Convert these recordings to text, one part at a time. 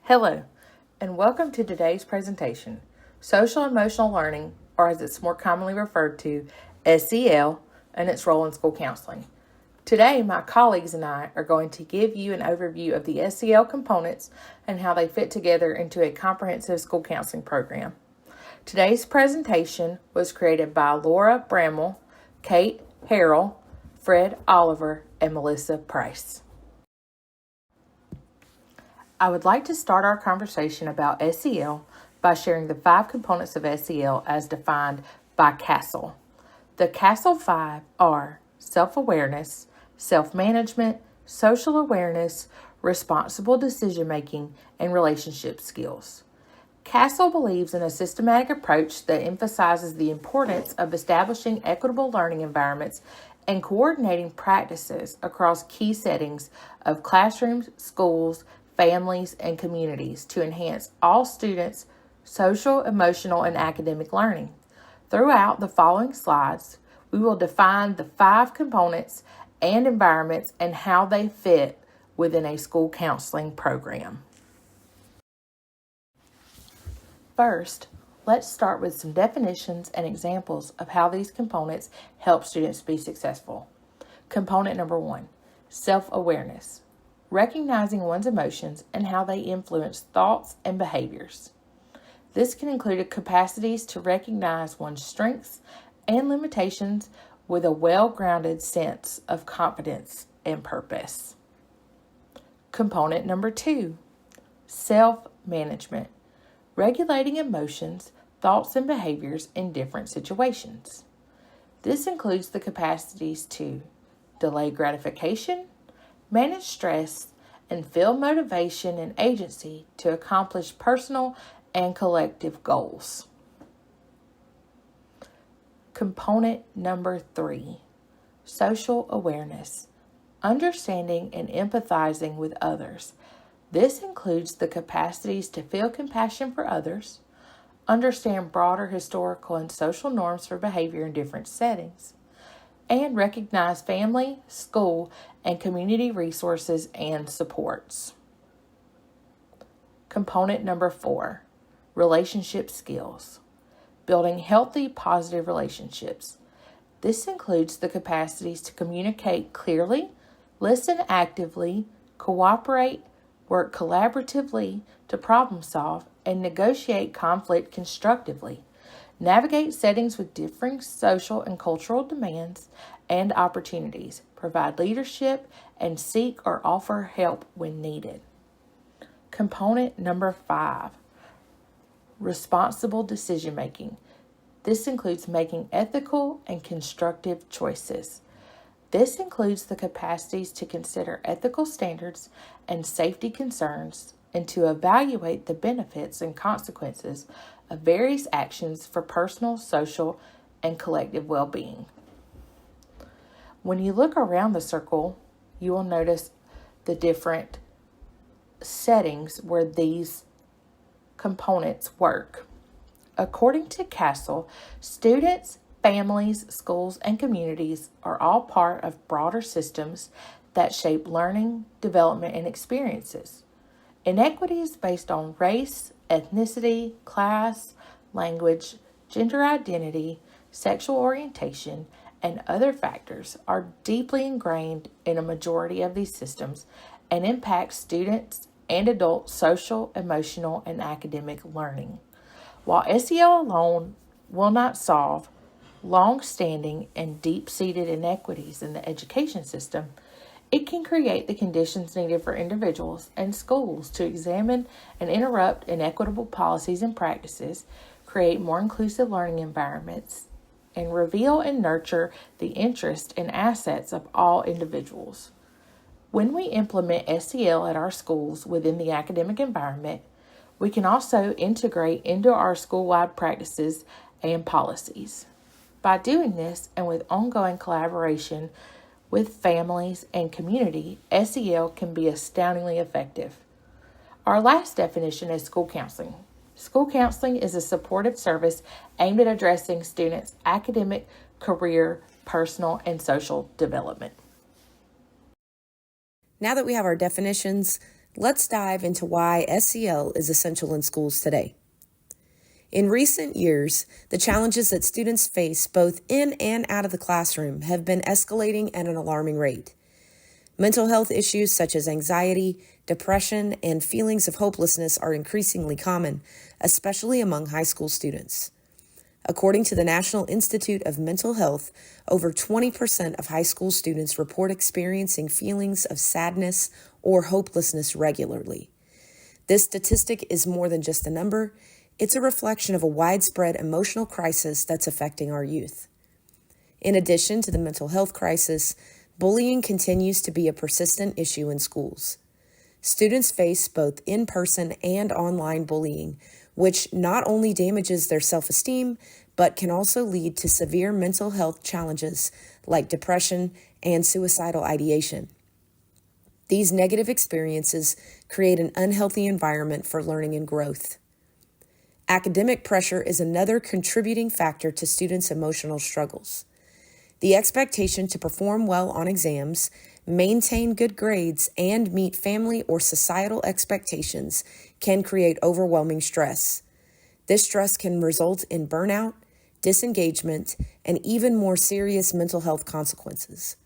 Hello, and welcome to today's presentation, Social Emotional Learning, or as it's more commonly referred to, SEL, and its role in school counseling. Today, my colleagues and I are going to give you an overview of the SEL components and how they fit together into a comprehensive school counseling program. Today's presentation was created by Lara, Bramel, Kate, Harrell, Fred, Oliver, and Melissa Price. I would like to start our conversation about SEL by sharing the 5 components of SEL as defined by CASEL. The CASEL 5 are self-awareness, self-management, social awareness, responsible decision-making, and relationship skills. CASEL believes in a systematic approach that emphasizes the importance of establishing equitable learning environments and coordinating practices across key settings of classrooms, schools, families, and communities to enhance all students' social, emotional, and academic learning. Throughout the following slides, we will define the 5 components and environments and how they fit within a school counseling program. First, let's start with some definitions and examples of how these components help students be successful. Component number 1, self-awareness. Recognizing one's emotions and how they influence thoughts and behaviors. This can include capacities to recognize one's strengths and limitations with a well-grounded sense of confidence and purpose. Component number 2, self-management. Regulating emotions, thoughts, and behaviors in different situations. This includes the capacities to delay gratification, manage stress, and feel motivation and agency to accomplish personal and collective goals. Component number 3, social awareness. Understanding and empathizing with others. This includes the capacities to feel compassion for others, understand broader historical and social norms for behavior in different settings, and recognize family, school, and community resources and supports. Component number 4, relationship skills. Building healthy, positive relationships. This includes the capacities to communicate clearly, listen actively, cooperate, work collaboratively to problem solve, and negotiate conflict constructively. Navigate settings with differing social and cultural demands and opportunities. Provide leadership and seek or offer help when needed. Component number 5, responsible decision making. This includes making ethical and constructive choices. This includes the capacities to consider ethical standards and safety concerns and to evaluate the benefits and consequences of various actions for personal, social, and collective well-being. When you look around the circle, you will notice the different settings where these components work. According to CASEL, students, families, schools, and communities are all part of broader systems that shape learning, development, and experiences. Inequities based on race, ethnicity, class, language, gender identity, sexual orientation, and other factors are deeply ingrained in a majority of these systems and impact students and adult social, emotional, and academic learning. While SEL alone will not solve long-standing and deep-seated inequities in the education system, it can create the conditions needed for individuals and schools to examine and interrupt inequitable policies and practices, create more inclusive learning environments, and reveal and nurture the interest and assets of all individuals. When we implement SEL at our schools within the academic environment, we can also integrate into our school-wide practices and policies. By doing this, and with ongoing collaboration with families and community, SEL can be astoundingly effective. Our last definition is school counseling. School counseling is a supportive service aimed at addressing students' academic, career, personal, and social development. Now that we have our definitions, Let's dive into why SEL is essential in schools today. In recent years, the challenges that students face both in and out of the classroom have been escalating at an alarming rate. Mental health issues such as anxiety, depression, and feelings of hopelessness are increasingly common, especially among high school students. According to the National Institute of Mental Health, over 20% of high school students report experiencing feelings of sadness or hopelessness regularly. This statistic is more than just a number. It's a reflection of a widespread emotional crisis that's affecting our youth. In addition to the mental health crisis, bullying continues to be a persistent issue in schools. Students face both in-person and online bullying, which not only damages their self-esteem, but can also lead to severe mental health challenges like depression and suicidal ideation. These negative experiences create an unhealthy environment for learning and growth. Academic pressure is another contributing factor to students' emotional struggles. The expectation to perform well on exams, maintain good grades, and meet family or societal expectations can create overwhelming stress. This stress can result in burnout, disengagement, and even more serious mental health consequences.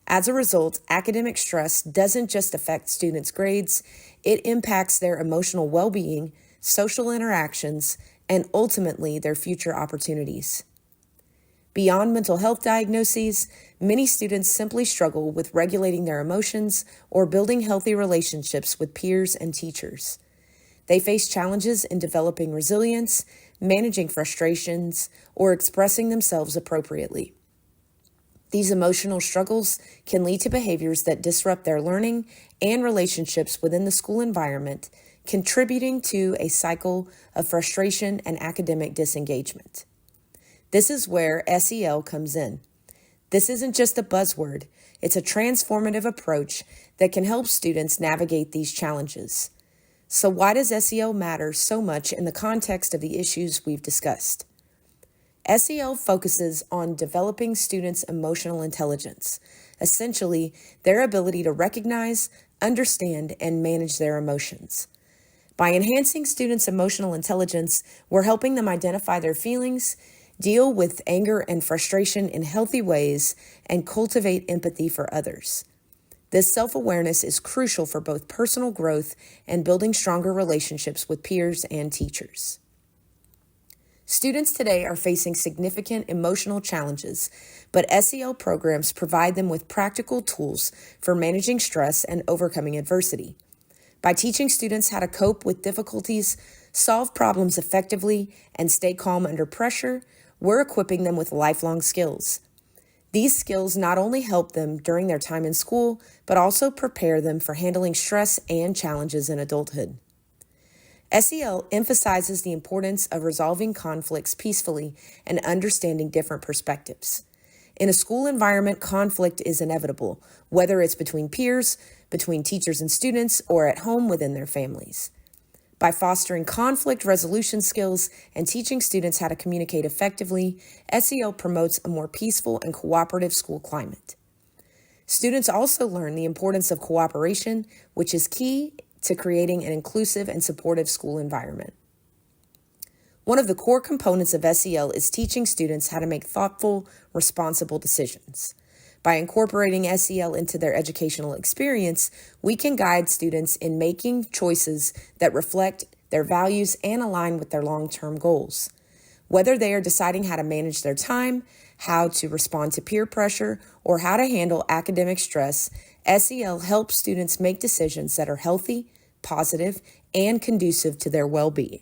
As a result, academic stress doesn't just affect students' grades, it impacts their emotional well-being, social interactions, and ultimately their future opportunities. Beyond mental health diagnoses, many students simply struggle with regulating their emotions or building healthy relationships with peers and teachers. They face challenges in developing resilience, managing frustrations, or expressing themselves appropriately. These emotional struggles can lead to behaviors that disrupt their learning and relationships within the school environment, contributing to a cycle of frustration and academic disengagement. This is where SEL comes in. This isn't just a buzzword, it's a transformative approach that can help students navigate these challenges. So why does SEL matter so much in the context of the issues we've discussed? SEL focuses on developing students' emotional intelligence, essentially their ability to recognize, understand, and manage their emotions. By enhancing students' emotional intelligence, we're helping them identify their feelings, deal with anger and frustration in healthy ways, and cultivate empathy for others. This self-awareness is crucial for both personal growth and building stronger relationships with peers and teachers. Students today are facing significant emotional challenges, but SEL programs provide them with practical tools for managing stress and overcoming adversity. By teaching students how to cope with difficulties, solve problems effectively, and stay calm under pressure, we're equipping them with lifelong skills. These skills not only help them during their time in school, but also prepare them for handling stress and challenges in adulthood. SEL emphasizes the importance of resolving conflicts peacefully and understanding different perspectives. In a school environment, conflict is inevitable, whether it's between peers, between teachers and students, or at home within their families. By fostering conflict resolution skills and teaching students how to communicate effectively, SEL promotes a more peaceful and cooperative school climate. Students also learn the importance of cooperation, which is key to creating an inclusive and supportive school environment. One of the core components of SEL is teaching students how to make thoughtful, responsible decisions. By incorporating SEL into their educational experience, we can guide students in making choices that reflect their values and align with their long-term goals. Whether they are deciding how to manage their time, how to respond to peer pressure, or how to handle academic stress, SEL helps students make decisions that are healthy, positive, and conducive to their well-being.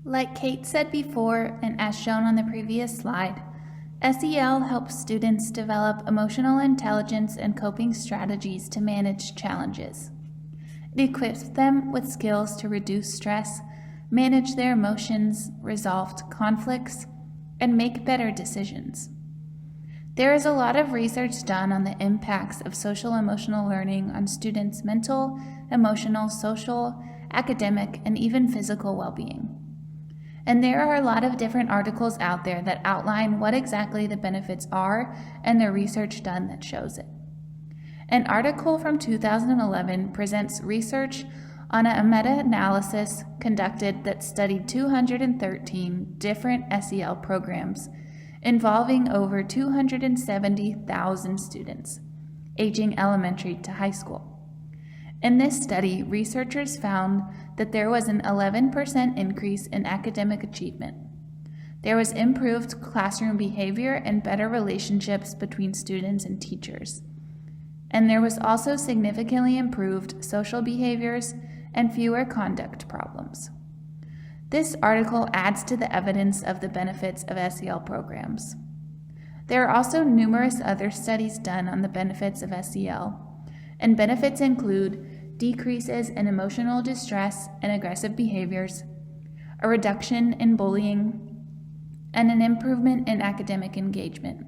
Like Kate said before, and as shown on the previous slide, SEL helps students develop emotional intelligence and coping strategies to manage challenges. It equips them with skills to reduce stress, manage their emotions, resolve conflicts, and make better decisions. There is a lot of research done on the impacts of social-emotional learning on students' mental, emotional, social, academic, and even physical well-being. And there are a lot of different articles out there that outline what exactly the benefits are and the research done that shows it. An article from 2011 presents research on a meta-analysis conducted that studied 213 different SEL programs involving over 270,000 students, aging elementary to high school. In this study, researchers found that there was an 11% increase in academic achievement. There was improved classroom behavior and better relationships between students and teachers. And there was also significantly improved social behaviors and fewer conduct problems. This article adds to the evidence of the benefits of SEL programs. There are also numerous other studies done on the benefits of SEL, and benefits include decreases in emotional distress and aggressive behaviors, a reduction in bullying, and an improvement in academic engagement.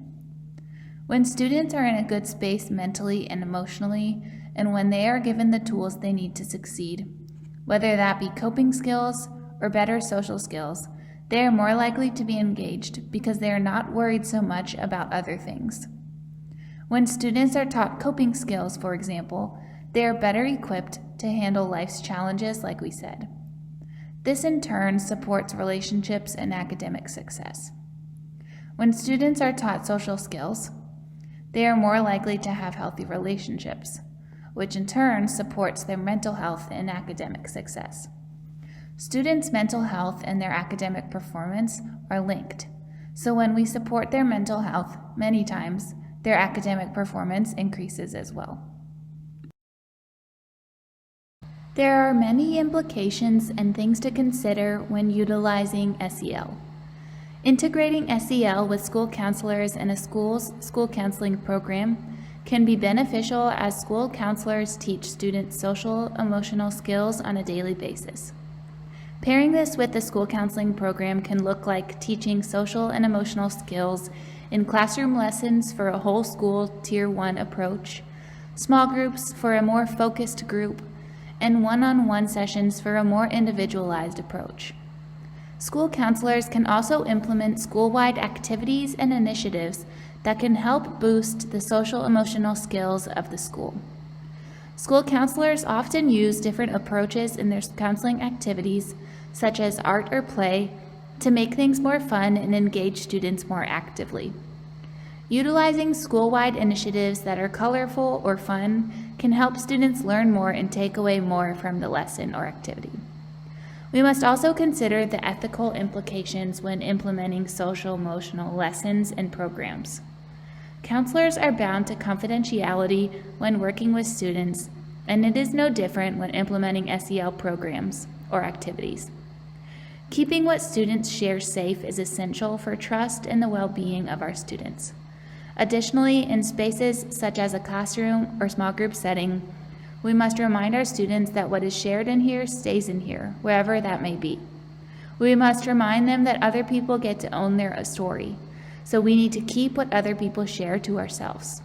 When students are in a good space mentally and emotionally, and when they are given the tools they need to succeed, whether that be coping skills or better social skills, they are more likely to be engaged because they are not worried so much about other things. When students are taught coping skills, for example, they are better equipped to handle life's challenges, like we said. This in turn supports relationships and academic success. When students are taught social skills, they are more likely to have healthy relationships, which in turn supports their mental health and academic success. Students' mental health and their academic performance are linked, so when we support their mental health, many times, their academic performance increases as well. There are many implications and things to consider when utilizing SEL. Integrating SEL with school counselors in a school's school counseling program can be beneficial as school counselors teach students social emotional skills on a daily basis. Pairing this with the school counseling program can look like teaching social and emotional skills in classroom lessons for a whole school Tier 1 approach, small groups for a more focused group, and one-on-one sessions for a more individualized approach. School counselors can also implement school-wide activities and initiatives that can help boost the social emotional skills of the school. School counselors often use different approaches in their counseling activities, such as art or play, to make things more fun and engage students more actively. Utilizing school-wide initiatives that are colorful or fun can help students learn more and take away more from the lesson or activity. We must also consider the ethical implications when implementing social-emotional lessons and programs. Counselors are bound to confidentiality when working with students, and it is no different when implementing SEL programs or activities. Keeping what students share safe is essential for trust and the well-being of our students. Additionally, in spaces such as a classroom or small group setting, we must remind our students that what is shared in here stays in here, wherever that may be. We must remind them that other people get to own their story, so we need to keep what other people share to ourselves.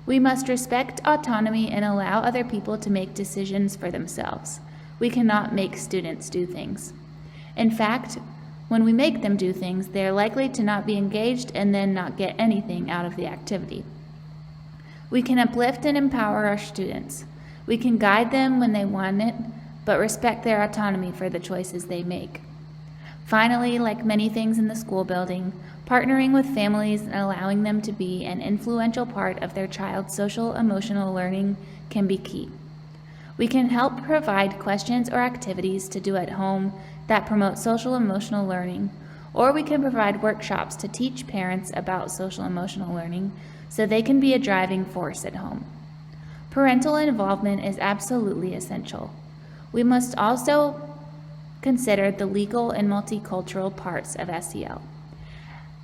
We must respect autonomy and allow other people to make decisions for themselves. We cannot make students do things. In fact, when we make them do things, they are likely to not be engaged and then not get anything out of the activity. We can uplift and empower our students. We can guide them when they want it, but respect their autonomy for the choices they make. Finally, like many things in the school building, partnering with families and allowing them to be an influential part of their child's social emotional learning can be key. We can help provide questions or activities to do at home that promote social emotional learning, or we can provide workshops to teach parents about social emotional learning so they can be a driving force at home. Parental involvement is absolutely essential. We must also consider the legal and multicultural parts of SEL.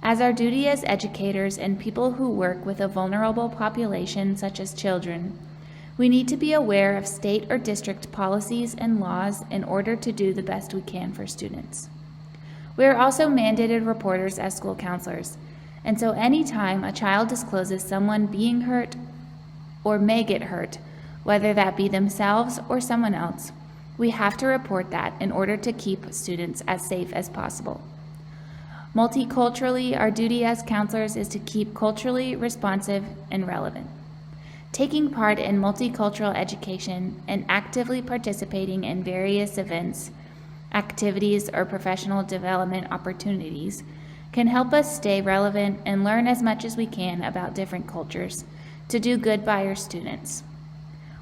As our duty as educators and people who work with a vulnerable population such as children, we need to be aware of state or district policies and laws in order to do the best we can for students. We are also mandated reporters as school counselors, and so anytime a child discloses someone being hurt or may get hurt, whether that be themselves or someone else, we have to report that in order to keep students as safe as possible. Multiculturally, our duty as counselors is to keep culturally responsive and relevant. Taking part in multicultural education and actively participating in various events, activities, or professional development opportunities can help us stay relevant and learn as much as we can about different cultures to do good by our students.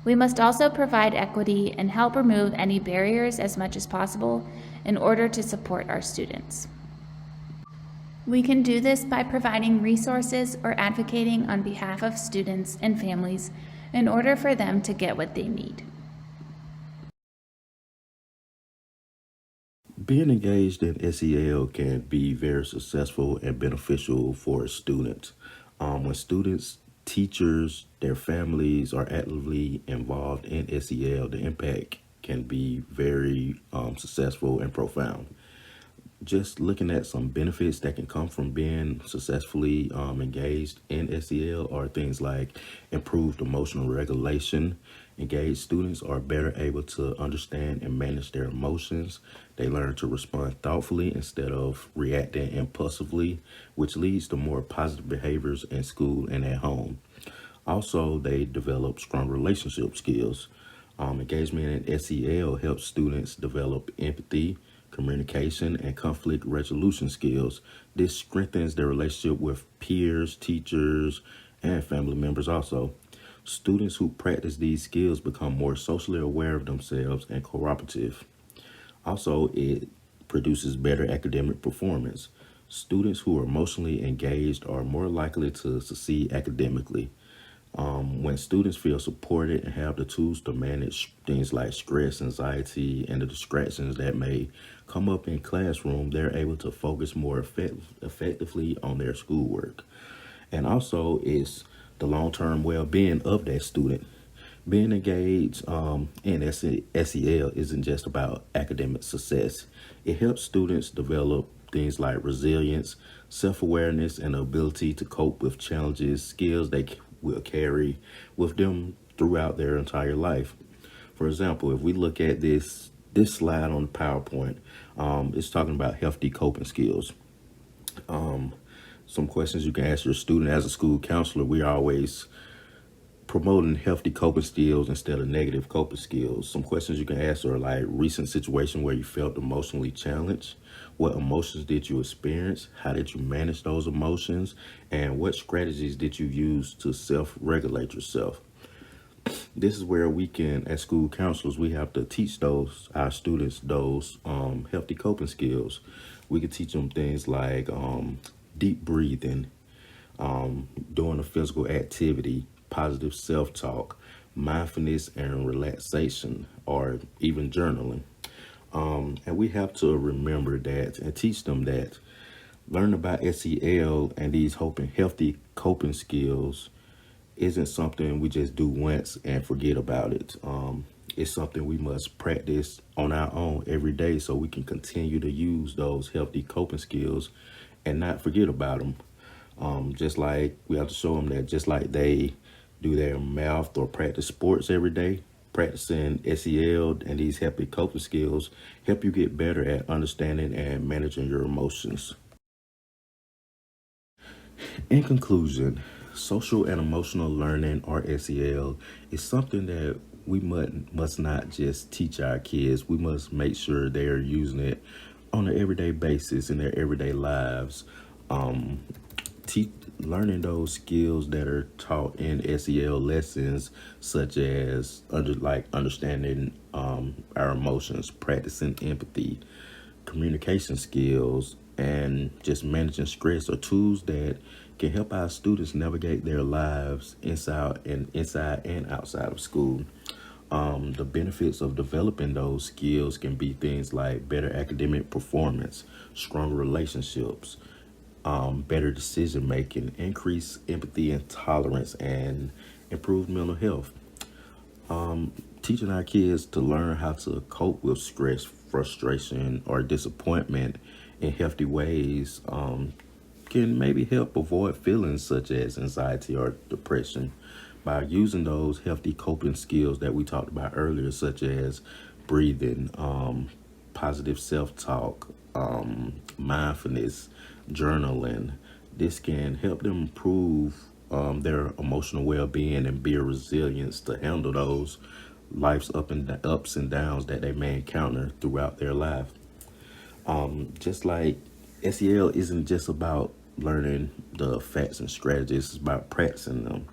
We must also provide equity and help remove any barriers as much as possible in order to support our students. We can do this by providing resources or advocating on behalf of students and families in order for them to get what they need. Being engaged in SEL can be very successful and beneficial for students. When students, teachers, their families are actively involved in SEL, the impact can be very successful and profound. Just looking at some benefits that can come from being successfully engaged in SEL are things like improved emotional regulation. Engaged students are better able to understand and manage their emotions. They learn to respond thoughtfully instead of reacting impulsively, which leads to more positive behaviors in school and at home. Also, they develop strong relationship skills. Engagement in SEL helps students develop empathy, communication, and conflict resolution skills. This strengthens their relationship with peers, teachers, and family members also. Students who practice these skills become more socially aware of themselves and cooperative. Also, it produces better academic performance. Students who are emotionally engaged are more likely to succeed academically. When students feel supported and have the tools to manage things like stress, anxiety, and the distractions that may come up in classroom, they're able to focus more effectively on their schoolwork. And also, it's the long-term well-being of that student. Being engaged in SEL isn't just about academic success. It helps students develop things like resilience, self-awareness, and the ability to cope with challenges, skills they will carry with them throughout their entire life. For example, if we look at this slide on the PowerPoint, it's talking about healthy coping skills. Some questions you can ask your student as a school counselor. We always promoting healthy coping skills instead of negative coping skills. Some questions you can ask are like recent situation where you felt emotionally challenged. What emotions did you experience? How did you manage those emotions? And what strategies did you use to self-regulate yourself? This is where we can, as school counselors, we have to teach our students those healthy coping skills. We can teach them things like deep breathing, doing a physical activity, positive self-talk, mindfulness and relaxation, or even journaling. And we have to remember that and teach them that learning about SEL and these healthy coping skills isn't something we just do once and forget about it. It's something we must practice on our own every day so we can continue to use those healthy coping skills and not forget about them. Just like we have to show them that just like they do their math or practice sports every day, practicing SEL and these healthy coping skills help you get better at understanding and managing your emotions. In conclusion, social and emotional learning, or SEL, is something that we must not just teach our kids. We must make sure they are using it on an everyday basis in their everyday lives. Learning those skills that are taught in SEL lessons, such as understanding our emotions, practicing empathy, communication skills, and just managing stress, are tools that can help our students navigate their lives inside and outside of school. The benefits of developing those skills can be things like better academic performance, stronger relationships, better decision making, increased empathy and tolerance, and improved mental health. Teaching our kids to learn how to cope with stress, frustration, or disappointment in healthy ways can maybe help avoid feelings such as anxiety or depression by using those healthy coping skills that we talked about earlier, such as breathing, positive self-talk, mindfulness, journaling. This can help them improve their emotional well-being and be a resilience to handle those life's ups and downs that they may encounter throughout their life. Just like SEL isn't just about learning the facts and strategies, it's about practicing them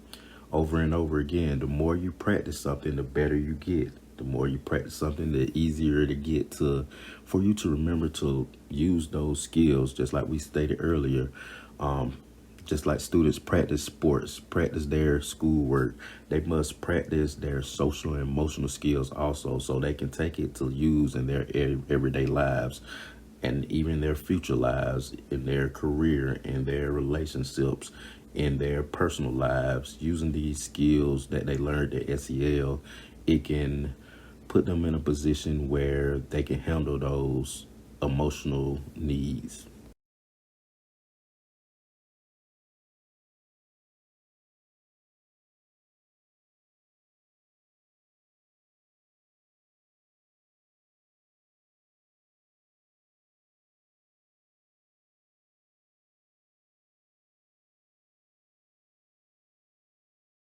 over and over again. The more you practice something, the better you get. The more you practice something, the easier to get to for you to remember to use those skills, just like we stated earlier. Just like students practice sports, practice their schoolwork, they must practice their social and emotional skills also, so they can take it to use in their everyday lives and even their future lives, in their career, in their relationships, in their personal lives. Using these skills that they learned at SEL, it can put them in a position where they can handle those emotional needs.